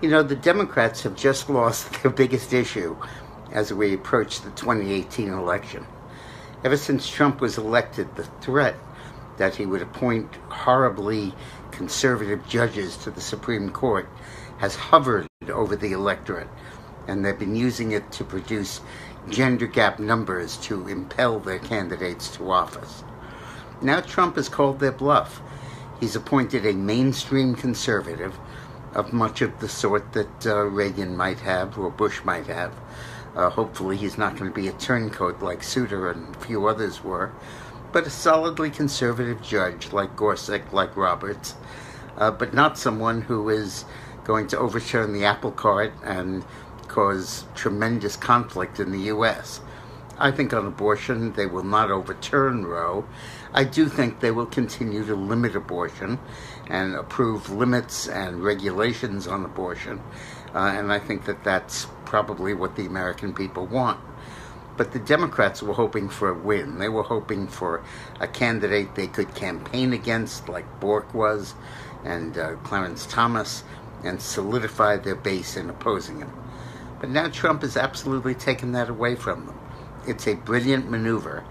You know, the Democrats have just lost their biggest issue as we approach the 2018 election. Ever since Trump was elected, the threat that he would appoint horribly conservative judges to the Supreme Court has hovered over the electorate, and they've been using it to produce gender gap numbers to impel their candidates to office. Now Trump has called their bluff. He's appointed a mainstream conservative of much of the sort that Reagan might have or Bush might have. Hopefully he's not going to be a turncoat like Souter and a few others were, but a solidly conservative judge like Gorsuch, like Roberts, but not someone who is going to overturn the apple cart and cause tremendous conflict in the U.S. I think on abortion they will not overturn Roe. I do think they will continue to limit abortion and approve limits and regulations on abortion, and I think that that's probably what the American people want. But the Democrats were hoping for a win. They were hoping for a candidate they could campaign against, like Bork was, and Clarence Thomas, and solidify their base in opposing him. But now Trump has absolutely taken that away from them. It's a brilliant maneuver,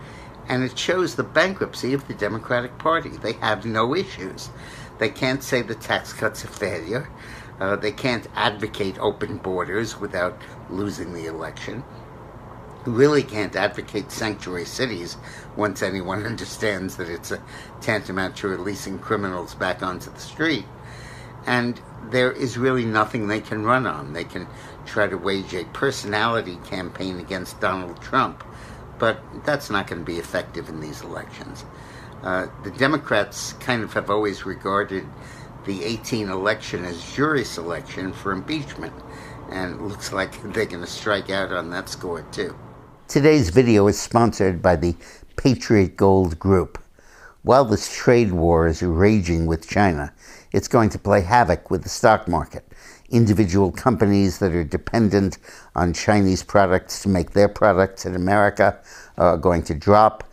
and it shows the bankruptcy of the Democratic Party. They have no issues. They can't say the tax cut's a failure. They can't advocate open borders without losing the election. Really can't advocate sanctuary cities once anyone understands that it's a tantamount to releasing criminals back onto the street. And there is really nothing they can run on. They can try to wage a personality campaign against Donald Trump, but that's not going to be effective in these elections. The Democrats kind of have always regarded the 2018 election as jury selection for impeachment, and it looks like they're going to strike out on that score too. Today's video is sponsored by the Patriot Gold Group. While this trade war is raging with China, it's going to play havoc with the stock market. Individual companies that are dependent on Chinese products to make their products in America are going to drop.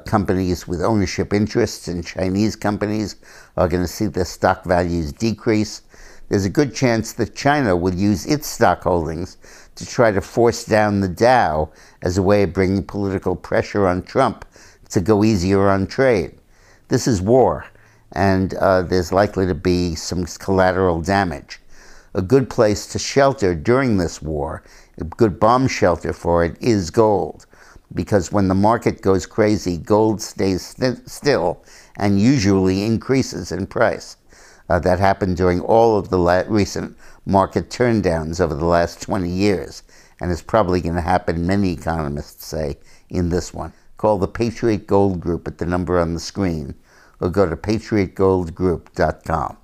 Companies with ownership interests in Chinese companies are going to see their stock values decrease. There's a good chance that China will use its stock holdings to try to force down the Dow as a way of bringing political pressure on Trump to go easier on trade. This is war, and there's likely to be some collateral damage. A good place to shelter during this war, a good bomb shelter for it, is gold. Because when the market goes crazy, gold stays still and usually increases in price. That happened during all of the recent market turndowns over the last 20 years, and is probably going to happen, many economists say, in this one. Call the Patriot Gold Group at the number on the screen, or go to patriotgoldgroup.com.